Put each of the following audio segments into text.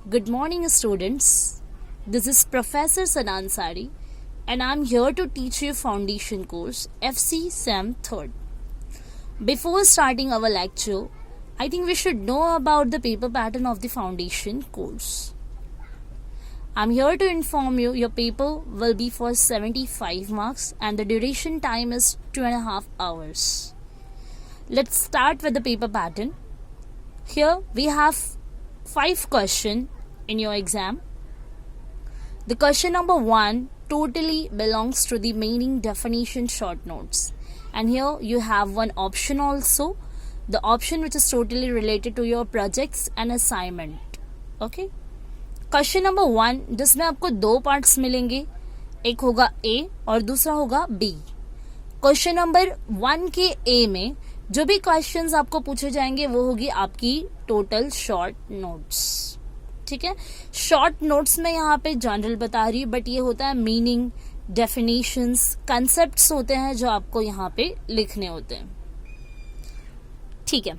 Good morning, students. This is Professor Sanan Sari, and I'm here to teach you foundation course FC SEM 3rd. Before starting our lecture, I think we should know about the paper pattern of the foundation course. I'm here to inform you your paper will be for 75 marks and the duration time is 2.5 hours. Let's start with the paper pattern. Here we have 5 questions in your exam. The question number 1 totally belongs to the meaning definition short notes. And here you have one option also. The option which is totally related to your projects and assignment. Okay. Question number 1 जिसमें आपको 2 parts मिलेंगे, एक होगा ए और दूसरा होगा B. Question number 1 के ए में जो भी क्वेश्चंस आपको पूछे जाएंगे वो होगी आपकी टोटल शॉर्ट नोट्स. ठीक है, शॉर्ट नोट्स में यहाँ पे जनरल बता रही हूँ, बट ये होता है मीनिंग, डेफिनेशंस, कंसेप्ट्स होते हैं जो आपको यहाँ पे लिखने होते हैं. ठीक है,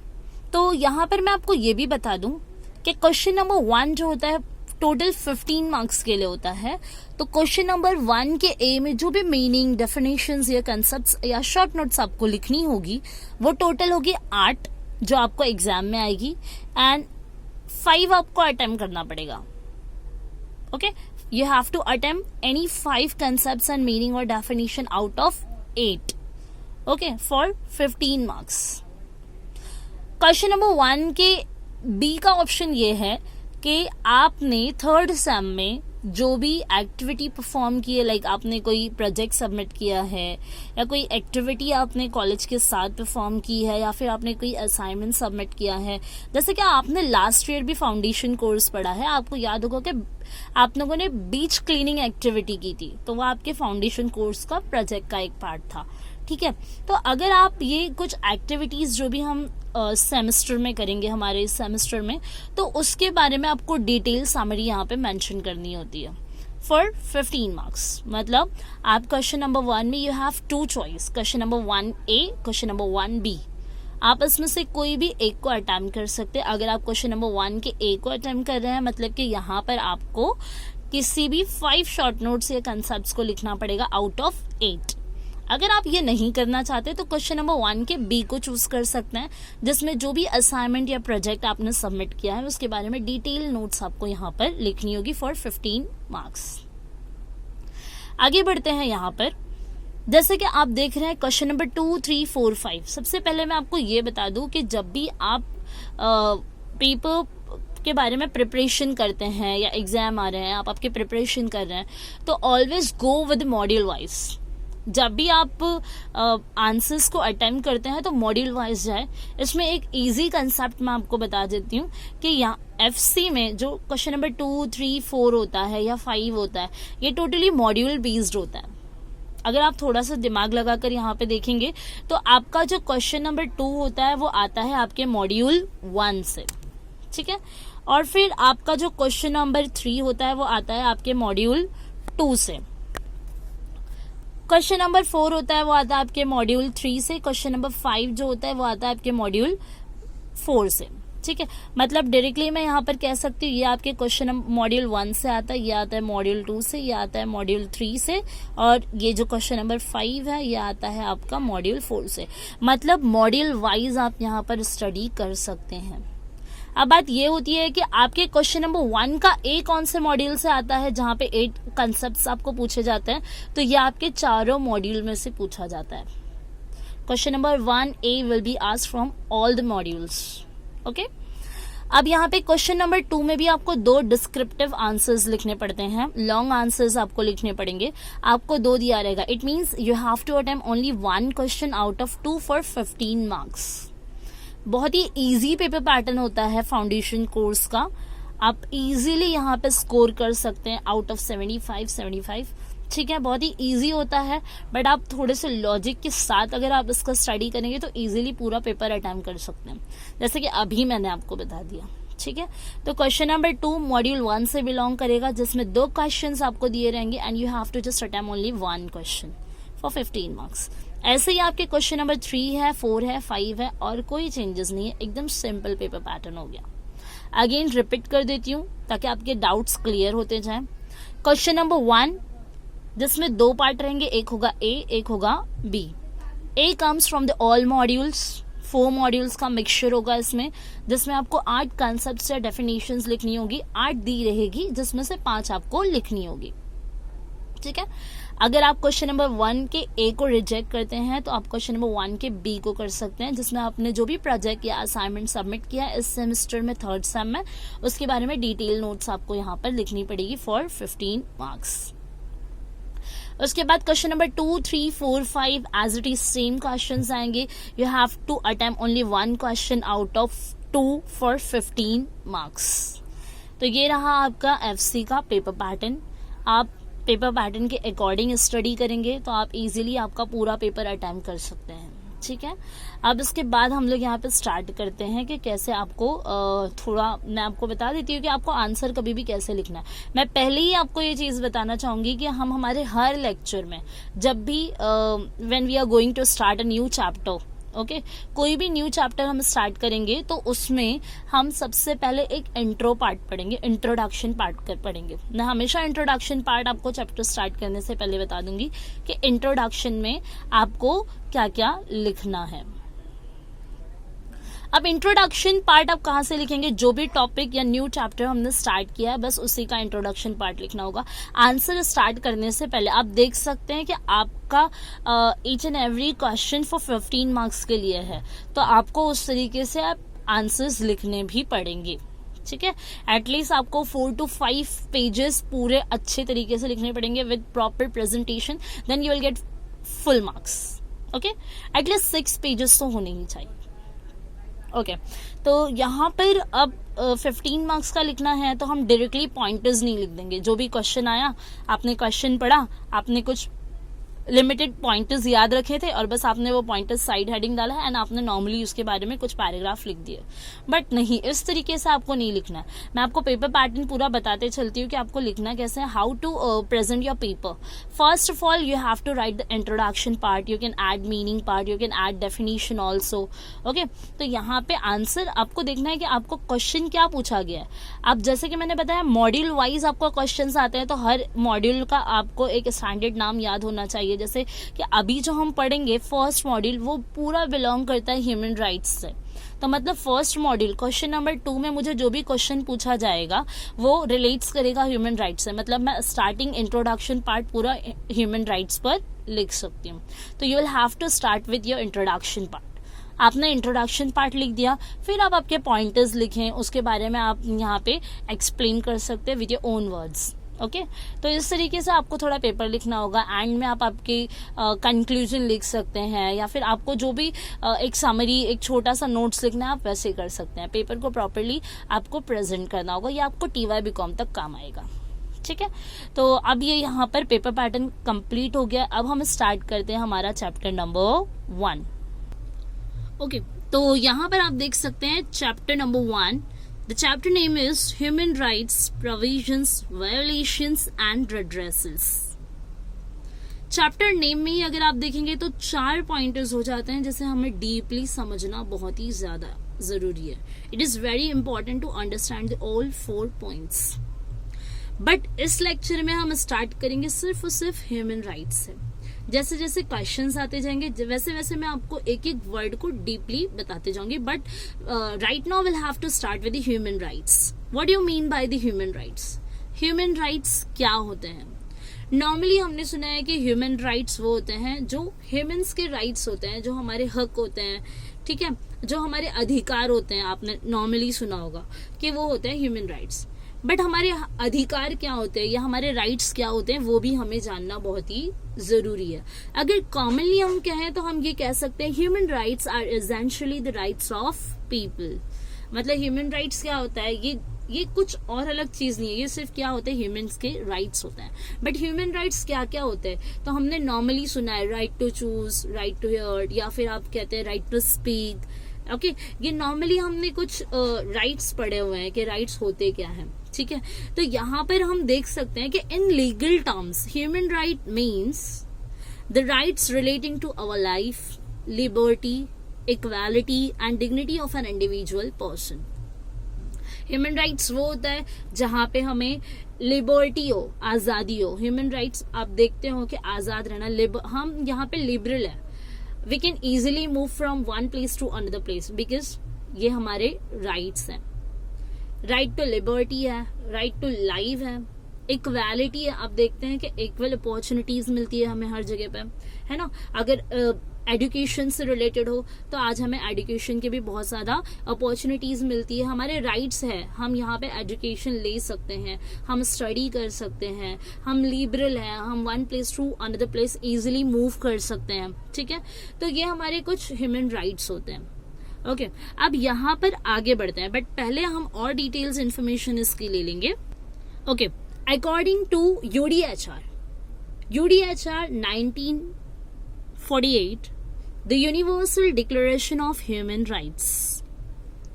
तो यहाँ पर मैं आपको ये भी बता दूं कि क्वेश्चन नंबर 1 जो होता है टोटल 15 मार्क्स के लिए होता है. तो क्वेश्चन नंबर 1 के ए में जो भी मीनिंग, डेफिनेशंस या कंसेप्ट्स या शॉर्ट नोट्स आपको लिखनी होगी वो टोटल होगी 8 जो आपको एग्जाम में आएगी, एंड 5 आपको अटेम्प्ट करना पड़ेगा. Okay, you have to attempt any 5 concepts and meaning और definition out of 8. Okay, for 15 marks. Question number 1 के बी का ऑप्शन ये है कि आपने 3rd सेम में जो भी एक्टिविटी परफॉर्म की है, लाइक आपने कोई प्रोजेक्ट सबमिट किया है या कोई एक्टिविटी आपने कॉलेज के साथ परफॉर्म की है या फिर आपने कोई असाइनमेंट सबमिट किया है. जैसे कि आपने लास्ट ईयर भी फाउंडेशन कोर्स पढ़ा है, आपको याद होगा कि आप लोगों ने बीच क्लीनिंग एक्टिविटी की थी, तो वो आपके फाउंडेशन कोर्स का प्रोजेक्ट का एक पार्ट था. ठीक है, तो अगर आप ये कुछ एक्टिविटीज जो भी हम सेमेस्टर में करेंगे हमारे इस सेमेस्टर में, तो उसके बारे में आपको डिटेल समरी यहाँ पे मेंशन करनी होती है फॉर 15 मार्क्स. मतलब आप क्वेश्चन नंबर 1 में you have 2 choice, question number 1A, question number 1B. आप इसमें से कोई भी एक को अटेम्प्ट कर सकते हैं. अगर आप क्वेश्चन नंबर 1 के ए को अटेम्प्ट कर रहे हैं, मतलब कि यहाँ पर आपको किसी भी 5 शॉर्ट नोट्स या कंसेप्ट्स को लिखना पड़ेगा आउट ऑफ 8. अगर आप ये नहीं करना चाहते तो क्वेश्चन नंबर 1 के बी को चूज कर सकते हैं, जिसमें जो भी असाइनमेंट या प्रोजेक्ट आपने सबमिट किया है उसके बारे में डिटेल नोट्स आपको यहाँ पर लिखनी होगी फॉर 15 मार्क्स. आगे बढ़ते हैं यहाँ पर. जैसे कि आप देख रहे हैं क्वेश्चन नंबर 2, 3, 4, 5. सबसे पहले मैं आपको ये बता दूं कि जब भी आप पेपर के बारे में प्रिपरेशन करते हैं या एग्जाम आ रहे हैं, आप आपके प्रिपरेशन कर रहे हैं, तो always go with module wise. जब भी आप आंसर्स को अटेम्प्ट करते हैं तो मॉड्यूल वाइज जाए. इसमें एक इजी कंसेप्ट मैं आपको बता देती हूँ कि यहाँ एफसी में जो क्वेश्चन नंबर 2, 3, 4 होता है या 5 होता है, ये टोटली मॉड्यूल बेस्ड होता है. अगर आप थोड़ा सा दिमाग लगाकर यहाँ पे देखेंगे तो आपका जो क्वेश्चन नंबर 2 होता है वो आता है आपके मॉड्यूल 1 से. ठीक है, और फिर आपका जो क्वेश्चन नंबर 3 होता है वो आता है आपके मॉड्यूल 2 से. क्वेश्चन नंबर 4 होता है वो आता है आपके मॉड्यूल 3 से. क्वेश्चन नंबर 5 जो होता है वो आता है आपके मॉड्यूल 4 से. ठीक है, मतलब डायरेक्टली मैं यहाँ पर कह सकती हूँ ये आपके क्वेश्चन मॉड्यूल 1 से आता है, ये आता है मॉड्यूल 2 से, ये आता है मॉड्यूल 3 से, और ये जो क्वेश्चन नंबर 5 है ये आता है आपका मॉड्यूल 4 से. मतलब मॉड्यूल वाइज आप यहाँ पर स्टडी कर सकते हैं. अब बात ये होती है कि आपके क्वेश्चन नंबर 1 का ए कौन से मॉड्यूल से आता है, जहां पे 8 कंसेप्ट्स आपको पूछे जाते हैं, तो ये आपके चारों मॉड्यूल में से पूछा जाता है. Question number 1A will be asked from all the modules. Okay, अब यहाँ पे क्वेश्चन नंबर 2 में भी आपको 2 डिस्क्रिप्टिव आंसर्स लिखने पड़ते हैं. लॉन्ग आंसर्स आपको लिखने पड़ेंगे. आपको 2 दिया रहेगा. It means you have to attempt only 1 question out of 2 for 15 marks. बहुत ही इजी पेपर पैटर्न होता है फाउंडेशन कोर्स का. आप इजीली यहाँ पे स्कोर कर सकते हैं आउट ऑफ 75. ठीक है, बहुत ही इजी होता है, बट आप थोड़े से लॉजिक के साथ अगर आप इसका स्टडी करेंगे तो इजीली पूरा पेपर अटेम्प्ट कर सकते हैं, जैसे कि अभी मैंने आपको बता दिया. ठीक है, तो क्वेश्चन नंबर 2 मॉड्यूल 1 से बिलोंग करेगा, जिसमें 2 क्वेश्चंस आपको दिए रहेंगे and you have to just attempt only 1 question for 15 marks. ऐसे ही आपके क्वेश्चन नंबर 3 है, 4 है, 5 है, और कोई चेंजेस नहीं है. एकदम सिंपल पेपर पैटर्न हो गया. अगेन रिपीट कर देती हूँ ताकि आपके डाउट्स क्लियर होते जाएं। क्वेश्चन नंबर 1, जिसमें 2 पार्ट रहेंगे, एक होगा ए, एक होगा B. A comes from the all modules, 4 modules का मिक्सचर होगा इसमें, जिसमें आपको 8 कॉन्सेप्ट्स या डेफिनेशंस लिखनी होगी। 8 दी रहेगी जिसमें से 5 आपको लिखनी होगी, ठीक है। अगर आप क्वेश्चन नंबर 1 के ए को रिजेक्ट करते हैं तो आप क्वेश्चन नंबर 1 के बी को कर सकते हैं, जिसमें आपने जो भी प्रोजेक्ट या असाइनमेंट सबमिट किया है इस सेमेस्टर में, 3rd सेम में, उसके बारे में डिटेल नोट्स आपको यहाँ पर लिखनी पड़ेगी फॉर 15 मार्क्स। उसके बाद question number 2, 3, 4, 5 as it is same questions आएंगे। You have to attempt only 1 question out of 2 for 15 marks. तो ये रहा आपका एफसी का पेपर पैटर्न। आप पेपर पैटर्न के अकॉर्डिंग स्टडी करेंगे तो आप इजीली आपका पूरा पेपर अटेम्प्ट कर सकते हैं, ठीक है। अब इसके बाद हम लोग यहाँ पे स्टार्ट करते हैं कि कैसे आपको थोड़ा मैं आपको बता देती हूँ कि आपको आंसर कभी भी कैसे लिखना है। मैं पहले ही आपको ये चीज़ बताना चाहूँगी कि हम हमारे हर लेक्चर में जब भी when we are going to start a new chapter, okay, कोई भी न्यू चैप्टर हम स्टार्ट करेंगे तो उसमें हम सबसे पहले एक इंट्रो पार्ट पढ़ेंगे, इंट्रोडक्शन पार्ट पढ़ेंगे। मैं हमेशा इंट्रोडक्शन पार्ट आपको चैप्टर स्टार्ट करने से पहले बता दूंगी कि इंट्रोडक्शन में आपको क्या क्या लिखना है। अब इंट्रोडक्शन पार्ट आप कहाँ से लिखेंगे? जो भी टॉपिक या न्यू चैप्टर हमने स्टार्ट किया है बस उसी का इंट्रोडक्शन पार्ट लिखना होगा। आंसर स्टार्ट करने से पहले आप देख सकते हैं कि आपका each and every question for 15 marks के लिए है, तो आपको उस तरीके से आप आंसर्स लिखने भी पड़ेंगे, ठीक है। एटलीस्ट आपको 4 to 5 पेजेस पूरे अच्छे तरीके से लिखने पड़ेंगे with proper presentation, then you will get full marks, okay. At least 6 pages तो होने ही चाहिए, ओके। तो यहाँ पर अब 15 मार्क्स का लिखना है तो हम डायरेक्टली पॉइंटर्स नहीं लिख देंगे। जो भी क्वेश्चन आया, आपने क्वेश्चन पढ़ा, आपने कुछ लिमिटेड पॉइंटर्स याद रखे थे और बस आपने वो पॉइंटर्स साइड हेडिंग डाला है एंड आपने नॉर्मली उसके बारे में कुछ पैराग्राफ लिख दिए। बट नहीं, इस तरीके से आपको नहीं लिखना है। मैं आपको पेपर पैटर्न पूरा बताते चलती हूँ कि आपको लिखना कैसे है, how to present your paper. First of all you have to write the introduction part, you can add meaning part, you can add definition also, okay. तो यहाँ पे आंसर आपको देखना है कि आपको क्वेश्चन क्या पूछा गया है। अब जैसे कि मैंने बताया मॉड्यूल वाइज आपको क्वेश्चन आते हैं, तो हर मॉड्यूल का आपको एक स्टैंडर्ड नाम याद होना चाहिए। जैसे कि अभी जो हम पढ़ेंगे फर्स्ट मॉड्यूल वो पूरा बिलोंग करता है ह्यूमन राइट्स से, तो मतलब फर्स्ट मॉड्यूल क्वेश्चन नंबर 2 में मुझे जो भी क्वेश्चन पूछा जाएगा वो रिलेट्स करेगा ह्यूमन राइट्स से। मतलब मैं स्टार्टिंग इंट्रोडक्शन पार्ट पूरा ह्यूमन राइट्स पर लिख सकती हूँ। तो you will have to start with your introduction part. आपने इंट्रोडक्शन पार्ट लिख दिया, फिर आप आपके पॉइंटर्स लिखें, उसके बारे में आप यहाँ पे एक्सप्लेन कर सकते हैं with your own words, okay. तो इस तरीके से आपको थोड़ा पेपर लिखना होगा। एंड में आप आपकी कंक्लूजन लिख सकते हैं, या फिर आपको जो भी एक समरी, एक छोटा सा नोट्स लिखना है आप वैसे कर सकते हैं। पेपर को प्रॉपरली आपको प्रेजेंट करना होगा, ये आपको TY-BCom तक काम आएगा, ठीक है। तो अब ये यहाँ पर पेपर पैटर्न कंप्लीट हो गया। अब हम स्टार्ट करते हैं हमारा चैप्टर नंबर 1, ओके। तो यहाँ पर आप देख सकते हैं chapter number 1। The chapter name is Human Rights, Provisions, Violations and Redressals. Chapter name में ही अगर आप देखेंगे तो 4 पॉइंटर्स हो जाते हैं, जिसे हमें डीपली समझना बहुत ही ज्यादा जरूरी है। It is very important to understand all 4 points. But इस लेक्चर में हम स्टार्ट करेंगे सिर्फ और सिर्फ ह्यूमन राइट्स से। जैसे जैसे क्वेश्चंस आते जाएंगे वैसे वैसे मैं आपको एक एक वर्ड को डीपली बताते जाऊंगी। But right now will have to start with the human rights. What do you mean by the human rights? Human rights क्या होते हैं? नॉर्मली हमने सुना है कि ह्यूमन राइट्स वो होते हैं जो ह्यूमंस के राइट्स होते हैं, जो हमारे हक होते हैं, ठीक है, जो हमारे अधिकार होते हैं। आपने नॉर्मली सुना होगा कि वो होते हैं ह्यूमन राइट्स। बट हमारे अधिकार क्या होते हैं या हमारे राइट्स क्या होते हैं वो भी हमें जानना बहुत ही जरूरी है। अगर कॉमनली हम कहें तो हम ये कह सकते हैं human rights are essentially the rights of people. मतलब ह्यूमन राइट्स क्या होता है, ये कुछ और अलग चीज नहीं है, ये सिर्फ क्या होते हैं ह्यूमंस के राइट्स होते हैं। बट ह्यूमन राइट्स क्या क्या होते हैं तो हमने नॉर्मली सुना है right to choose, right to hear, या फिर आप कहते हैं राइट टू स्पीक, ओके। ये नॉर्मली हमने कुछ राइट्स पढ़े हुए हैं कि राइट्स होते क्या है, ठीक है। तो यहाँ पर हम देख सकते हैं कि in legal terms human right means the rights relating to our life, liberty, equality and dignity of an individual person. Human rights वो होता है जहां पे हमें लिबर्टी हो, आजादी हो। ह्यूमन राइट्स आप देखते हो कि आजाद रहना, हम यहाँ पे लिबरल है, we can easily move from one place to another place because ये हमारे राइट्स हैं। राइट टू लिबर्टी है, राइट टू लाइफ है, इक्वालिटी है। आप देखते हैं कि इक्वल अपॉर्चुनिटीज मिलती है हमें हर जगह पे, है ना। अगर एजुकेशन से रिलेटेड हो तो आज हमें एजुकेशन के भी बहुत ज्यादा अपॉर्चुनिटीज मिलती है, हमारे राइट्स है, हम यहाँ पे एजुकेशन ले सकते हैं, हम स्टडी कर सकते हैं, हम लिबरल हैं, हम one place to another place easily move कर सकते हैं, ठीक है। तो ये हमारे कुछ ह्यूमन राइट्स होते हैं। ओके अब यहाँ पर आगे बढ़ते हैं, बट पहले हम और डिटेल्स इंफॉर्मेशन इसकी ले लेंगे। Okay according to UDHR 1948, the Universal Declaration of Human Rights.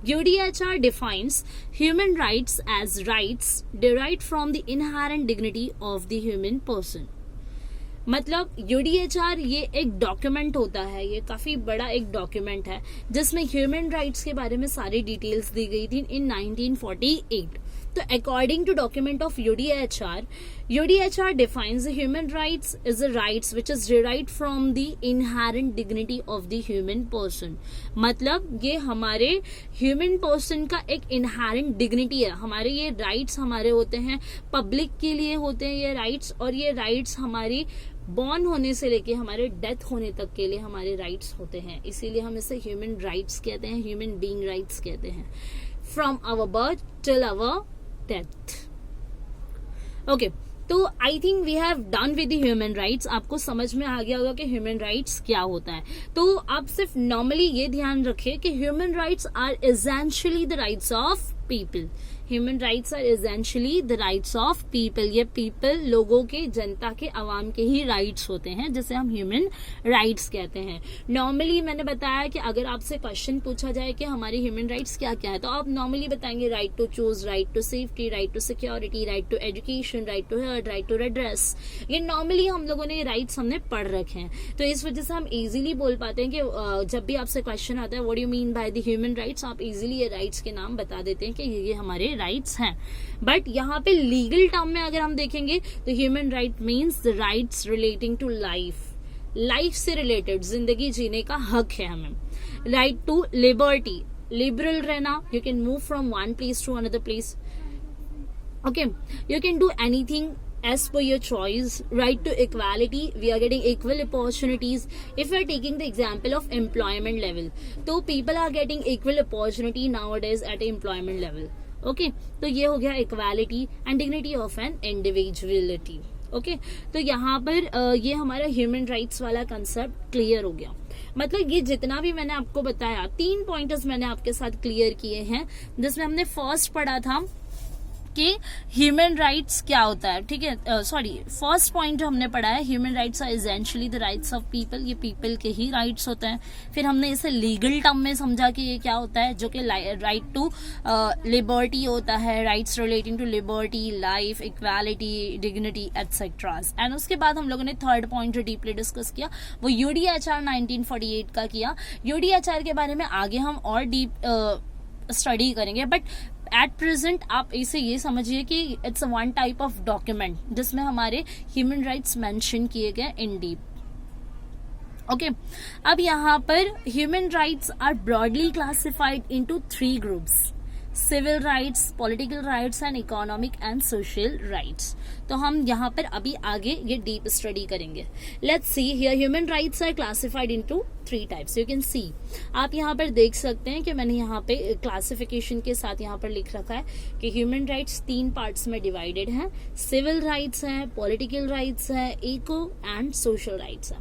UDHR defines human rights as rights derived from the inherent dignity of the human person. मतलब UDHR ये एक डॉक्यूमेंट होता है, ये काफी बड़ा एक डॉक्यूमेंट है जिसमें ह्यूमन राइट्स के बारे में सारी डिटेल्स दी गई थी इन 1948। तो according to document of UDHR defines the human rights as the rights which is derived from the inherent dignity of the human person. मतलब ये हमारे ह्यूमन पर्सन का एक इनहेरेंट डिग्निटी है, हमारे ये राइट्स हमारे होते हैं, पब्लिक के लिए होते हैं ये राइट्स, और ये राइट्स हमारी बॉर्न होने से लेके हमारे डेथ होने तक के लिए हमारे राइट्स होते हैं, इसीलिए हम इसे ह्यूमन राइट्स कहते हैं, ह्यूमन बीइंग राइट्स कहते हैं, from our birth till our death. Okay तो I think we have done with the human rights. आपको समझ में आ गया होगा कि ह्यूमन राइट्स क्या होता है। तो आप सिर्फ नॉर्मली ये ध्यान रखिए कि human rights are essentially the rights of people. Human rights are essentially the rights of people. ये पीपल लोगों के, जनता के, आवाम के ही राइट्स होते हैं जिसे हम ह्यूमन राइट्स कहते हैं। नॉर्मली मैंने बताया कि अगर आपसे क्वेश्चन पूछा जाए कि हमारी ह्यूमन राइट्स क्या क्या है, तो आप नॉर्मली बताएंगे right to choose, right to safety, right to security, right to education, right to health, right to redress. ये नॉर्मली हम लोगों ने ये राइट्स हमने पढ़ रखे हैं, तो इस वजह से हम इजीली बोल पाते हैं कि जब भी आपसे क्वेश्चन आता है what do you mean by the human rights, आप इजीली ये राइट्स के नाम बता देते हैं कि ये हमारे राइट्स हैं। बट यहाँ पे लीगल टर्म में अगर हम देखेंगे तो human right means the rights relating to life, life से रिलेटेड, जिंदगी जीने का हक है हमें। राइट टू लिबर्टी, लिबरल रहना, you can move from one place to another place, okay, you can do anything as per your choice. Right to equality, we are getting equal opportunities. If we are taking the example of employment level, तो people are getting equal opportunity nowadays at employment level. Okay, तो ये हो गया equality and dignity of an individuality. Okay, तो यहाँ पर ये हमारा ह्यूमन राइट्स वाला कंसेप्ट क्लियर हो गया। मतलब ये जितना भी मैंने आपको बताया, 3 पॉइंटर्स मैंने आपके साथ क्लियर किए हैं, जिसमें हमने फर्स्ट पढ़ा था कि ह्यूमन राइट्स क्या होता है, ठीक है। सॉरी, फर्स्ट पॉइंट जो हमने पढ़ा है, human rights are essentially the rights of people, ये पीपल के ही राइट्स होते हैं। फिर हमने इसे लीगल टर्म में समझा कि ये क्या होता है, जो कि राइट टू लिबर्टी होता है, rights relating to liberty, life, equality, dignity etcetera. And उसके बाद हम लोगों ने थर्ड पॉइंट जो डीपली डिस्कस किया वो UDHR 1948 का किया। UDHR के बारे में आगे हम और डीप स्टडी करेंगे, बट एट प्रेजेंट आप इसे ये समझिए कि it's one type of document जिसमें हमारे ह्यूमन राइट्स मेंशन किए गए इन डीप। ओके, अब यहाँ पर human rights are broadly classified into 3 groups, civil rights, political rights and economic and social rights. तो हम यहाँ पर अभी आगे ये डीप स्टडी करेंगे। Let's see here, human rights are classified into 3 types. You can see, आप यहाँ पर देख सकते हैं कि मैंने यहाँ पे क्लासिफिकेशन के साथ यहाँ पर लिख रखा है कि ह्यूमन राइट्स 3 पार्ट्स में डिवाइडेड हैं। सिविल राइट्स हैं, पॉलिटिकल राइट्स हैं, इको एंड सोशल राइट्स हैं।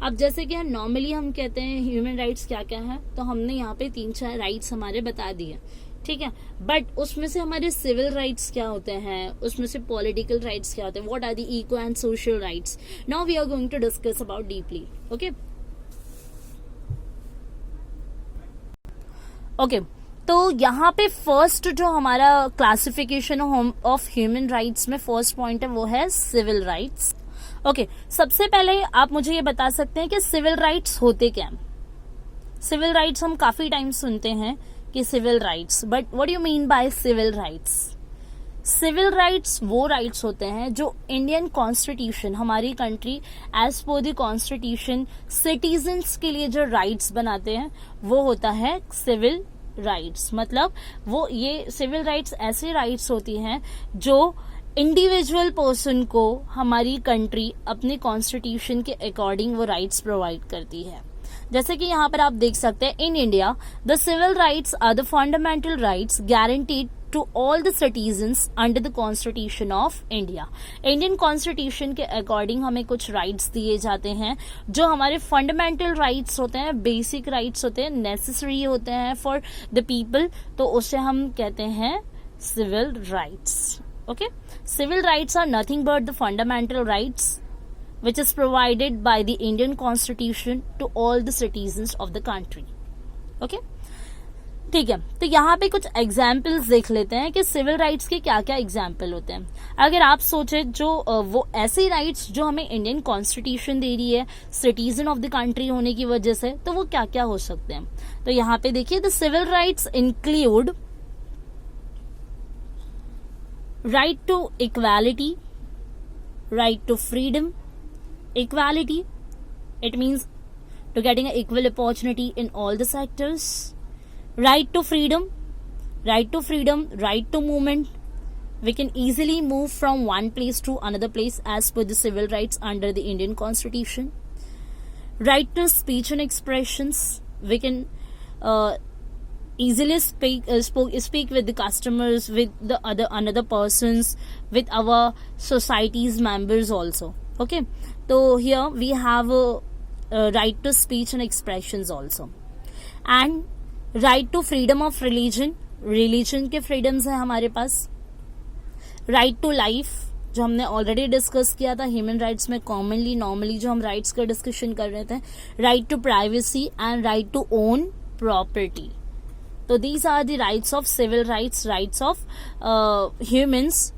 अब जैसे कि नॉर्मली हम कहते हैं ह्यूमन राइट्स क्या क्या है, तो हमने यहाँ पे 3-4 राइट्स हमारे बता दिए, ठीक है। बट उसमें से हमारे सिविल राइट्स क्या होते हैं, उसमें से पॉलिटिकल राइट्स क्या होते हैं, what are the eco and social rights, now we are going to discuss about deeply. Okay okay, तो यहाँ पे फर्स्ट जो हमारा क्लासिफिकेशन ऑफ ह्यूमन राइट्स में फर्स्ट पॉइंट है वो है सिविल राइट्स। ओके, सबसे पहले आप मुझे ये बता सकते हैं कि सिविल राइट्स होते क्या हैं। सिविल राइट्स हम काफी टाइम सुनते हैं कि civil rights, but what do you mean by civil rights? Civil rights वो राइट्स होते हैं जो इंडियन कॉन्स्टिट्यूशन, हमारी country as per the constitution citizens के लिए जो राइट्स बनाते हैं वो होता है सिविल राइट्स। मतलब वो ये सिविल राइट्स ऐसे राइट्स होती हैं जो इंडिविजुअल पर्सन को हमारी कंट्री अपने कॉन्स्टिट्यूशन के अकॉर्डिंग वो राइट्स प्रोवाइड करती है। जैसे कि यहाँ पर आप देख सकते हैं, in India the civil rights are the fundamental rights guaranteed to all the citizens under the constitution of India. Indian constitution के अकॉर्डिंग हमें कुछ राइट्स दिए जाते हैं जो हमारे फंडामेंटल राइट्स होते हैं, बेसिक राइट्स होते हैं, नेसेसरी होते हैं फॉर द पीपल, तो उसे हम कहते हैं civil rights. Okay, civil rights are nothing but the fundamental rights which is provided by the Indian Constitution to all the citizens of the country. Okay? ठीक है, तो यहाँ पे कुछ एग्जाम्पल्स देख लेते हैं कि सिविल राइट्स के क्या क्या एग्जाम्पल होते हैं। अगर आप सोचे जो वो ऐसे राइट्स जो हमें इंडियन कॉन्स्टिट्यूशन दे रही है सिटीजन ऑफ द कंट्री होने की वजह से, तो वो क्या क्या हो सकते हैं। तो यहाँ पे देखिए, the civil rights include right to equality, right to freedom. Equality, it means to getting an equal opportunity in all the sectors. Right to freedom, right to movement. We can easily move from one place to another place as per the civil rights under the Indian Constitution. Right to speech and expressions. We can easily speak with the customers, with the another persons, with our society's members also. Okay, so here we have a right to speech and expressions also, and right to freedom of religion. Religion के freedoms है हमारे पास. Right to life, जो हमने already discuss किया था human rights में commonly normally जो हम राइट्स का डिस्कशन कर रहे थे. Right to privacy and right to own property. तो these are the rights of civil rights, rights of humans,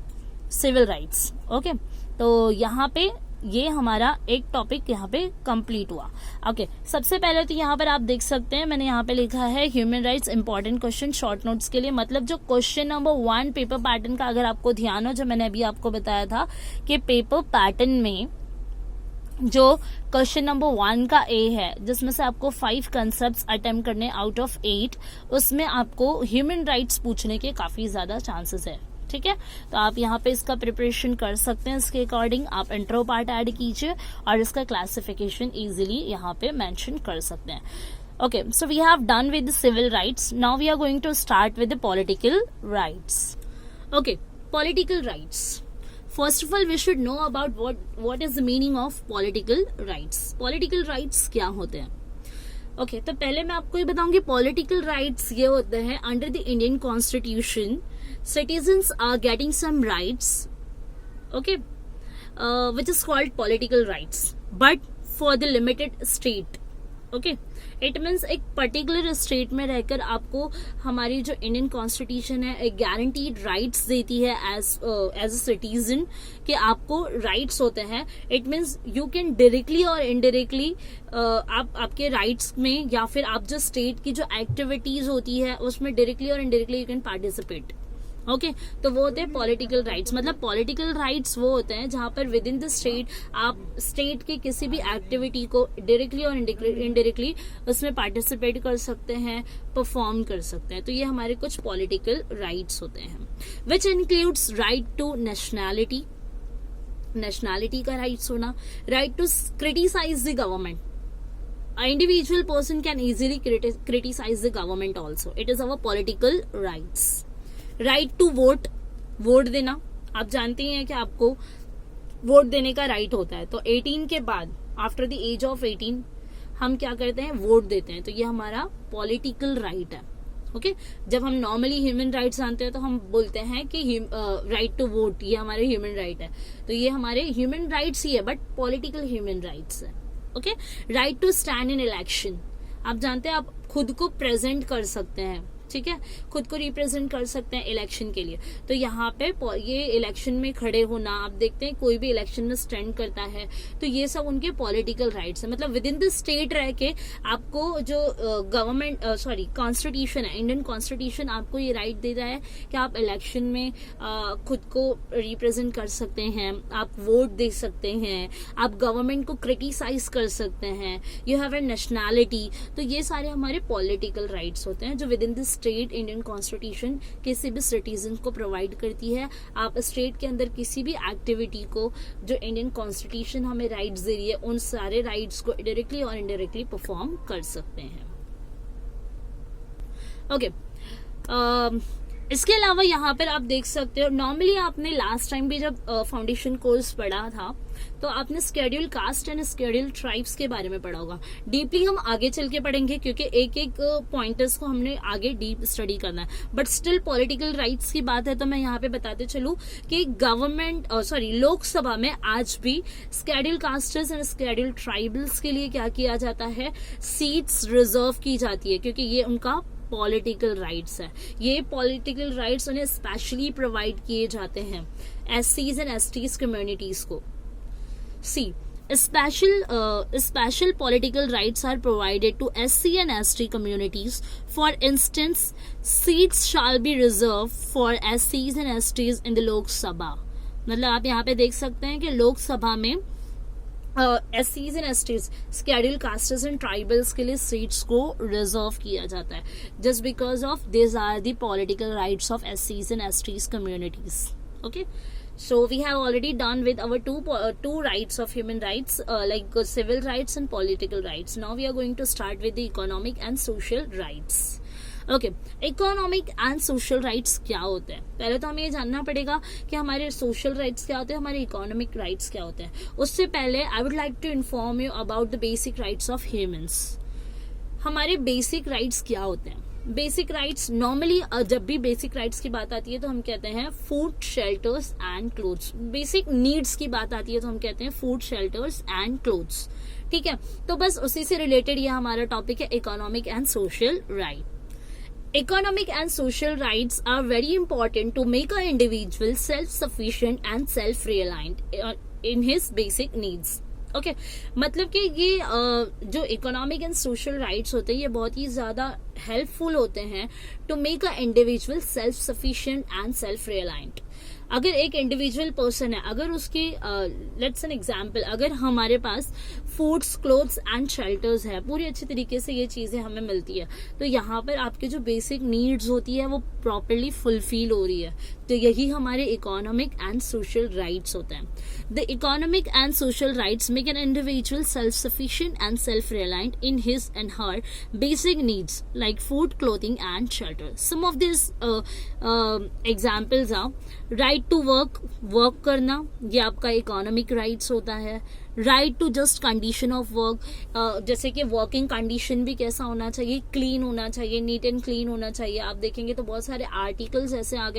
civil rights. Okay, तो यहाँ पे ये हमारा एक टॉपिक यहाँ पे कंप्लीट हुआ. ओके, सबसे पहले तो यहाँ पर आप देख सकते हैं मैंने यहाँ पे लिखा है human rights important question short notes के लिए. मतलब जो क्वेश्चन नंबर 1 पेपर पैटर्न का अगर आपको ध्यान हो, जो मैंने अभी आपको बताया था कि पेपर पैटर्न में जो क्वेश्चन नंबर 1 का ए है जिसमें से आपको 5 कंसेप्ट अटेम्प्ट करने आउट ऑफ 8, उसमें आपको ह्यूमन राइट्स पूछने के काफी ज्यादा चांसेस है. ठीक है, तो आप यहाँ पे इसका प्रिपरेशन कर सकते हैं. इसके अकॉर्डिंग आप इंट्रो पार्ट ऐड कीजिए और इसका क्लासिफिकेशन इजीली यहाँ पे मेंशन कर सकते हैं. Okay, so we have done with civil rights. Now we are going to start with the political rights. Okay, political rights. First of all we should know about what is the meaning of political rights. Political rights क्या होते हैं? Okay, तो पहले मैं आपको ये बताऊंगी political rights ये होते हैं under the Indian constitution citizens are getting some rights, okay, which is called political rights, but for the limited state. Okay, it means एक पर्टिकुलर स्टेट में रहकर आपको हमारी जो इंडियन कॉन्स्टिट्यूशन है एक गारंटीड राइट्स देती है एज अ सिटीजन कि आपको राइट्स होते हैं. It means you can directly और इनडायरेक्टली आप आपके राइट्स में या फिर आप जो स्टेट की जो एक्टिविटीज होती है उसमें डायरेक्टली और indirectly you can participate. Okay, तो वो होते हैं पॉलिटिकल राइट्स. मतलब पॉलिटिकल राइट्स वो होते हैं जहां पर विद इन द स्टेट आप स्टेट के किसी भी एक्टिविटी को डायरेक्टली और इनडायरेक्टली उसमें पार्टिसिपेट कर सकते हैं, परफॉर्म कर सकते हैं. तो ये हमारे कुछ पॉलिटिकल राइट्स होते हैं which includes right to nationality, nationality का राइट्स होना. Right to criticize the government. An individual person can easily criticize the government also. It is our political rights. Right to vote, vote देना. आप जानते हैं कि आपको वोट देने का राइट होता है. तो 18 के बाद आफ्टर द एज ऑफ 18 हम क्या करते हैं, वोट देते हैं. तो ये हमारा पॉलिटिकल राइट है. ओके, जब हम नॉर्मली ह्यूमन राइट्स जानते हैं तो हम बोलते हैं कि राइट टू वोट ये हमारे ह्यूमन राइट है. तो ये हमारे ह्यूमन राइट्स ही है बट पॉलिटिकल ह्यूमन राइट्स है. Okay, right to stand in election. आप जानते हैं आप खुद को प्रेजेंट कर सकते हैं ठीक है, खुद को रिप्रेजेंट कर सकते हैं इलेक्शन के लिए। तो यहाँ पे ये इलेक्शन में खड़े होना, आप देखते हैं कोई भी इलेक्शन में स्टैंड करता है तो ये सब उनके पॉलिटिकल राइट्स है। मतलब विद इन द स्टेट रह के आपको जो गवर्नमेंट कॉन्स्टिट्यूशन है, इंडियन कॉन्स्टिट्यूशन आपको ये राइट दे रहा है कि आप इलेक्शन में खुद को रिप्रेजेंट कर सकते हैं, आप वोट दे सकते हैं, आप गवर्नमेंट को क्रिटिसाइज कर सकते हैं, यू हैव ए नेशनैलिटी। तो ये सारे हमारे पॉलिटिकल राइट्स होते हैं जो with in the state Indian constitution किसी भी सिटीजन को प्रोवाइड करती है। आप स्टेट के अंदर किसी भी एक्टिविटी को जो इंडियन कॉन्स्टिट्यूशन हमें राइट्स दे रही है उन सारे राइट्स को डायरेक्टली और इनडायरेक्टली परफॉर्म कर सकते हैं। ओके, इसके अलावा यहाँ पर आप देख सकते हो, नॉर्मली आपने लास्ट टाइम भी जब फाउंडेशन कोर्स पढ़ा था तो आपने schedule caste and schedule tribes के बारे में पढ़ा होगा। डीपली हम आगे चल के पढ़ेंगे क्योंकि एक एक पॉइंटर्स को हमने आगे डीप स्टडी करना है, बट स्टिल पॉलिटिकल राइट्स की बात है तो मैं यहाँ पे बताते चलूं कि लोकसभा में आज भी schedule casters and schedule tribals के लिए क्या किया जाता है, सीट्स रिजर्व की जाती है क्योंकि ये उनका पॉलिटिकल राइट्स है। ये पॉलिटिकल राइट्स उन्हें स्पेशली प्रोवाइड किए जाते हैं एससीज एंड एसटीज कम्युनिटीज को। सी special political rights are provided to SC and ST communities. For instance, seats shall be reserved for SCs and STs in the Lok Sabha. मतलब आप यहाँ पे देख सकते हैं कि लोकसभा में SCs and STs schedule casters and tribals के लिए सीट्स को रिजर्व किया जाता है just because of this are the political rights of SCs and STs communities. Okay. So we have already done with our two rights of human rights, like civil rights and political rights. Now we are going to start with the economic and social rights. Okay, economic and social rights क्या होते हैं? पहले तो हमें ये जानना पड़ेगा कि हमारे सोशल राइट्स क्या होते हैं, हमारे इकोनॉमिक राइट्स क्या होते हैं। उससे पहले I would like to inform you about the basic rights of humans. हमारे बेसिक राइट्स क्या होते हैं? बेसिक राइट्स नॉर्मली जब भी बेसिक राइट्स की बात आती है तो हम कहते हैं food, shelters and clothes. Basic needs की बात आती है तो हम कहते हैं फूड, शेल्टर्स एंड क्लोथ्स। ठीक है, तो बस उसी से रिलेटेड ये हमारा टॉपिक है economic and social right. Economic and social rights are very important to make an individual self-sufficient and self-reliant in his basic needs. Okay मतलब कि ये जो इकोनॉमिक एंड सोशल राइट्स होते हैं ये बहुत ही ज्यादा हेल्पफुल होते हैं to make a individual self sufficient and self reliant. अगर एक इंडिविजुअल पर्सन है, अगर उसकी लेट्स एन एग्जांपल, अगर हमारे पास फूड्स, क्लोथ्स एंड शेल्टर्स है, पूरी अच्छी तरीके से ये चीजें हमें मिलती है, तो यहाँ पर आपकी जो बेसिक नीड्स होती है वो प्रॉपरली फुलफिल हो रही है, तो यही हमारे इकोनॉमिक एंड सोशल राइट्स होते हैं। The economic and social rights make an individual self sufficient and self reliant in his and her basic needs like food, clothing and shelter. Some of this examples are right to work करना, ये आपका economic rights होता है। Right to just condition of work, जैसे कि working condition भी कैसा होना चाहिए, क्लीन होना चाहिए, नीट एंड क्लीन होना चाहिए। आप देखेंगे तो बहुत सारे आर्टिकल्स ऐसे आ गए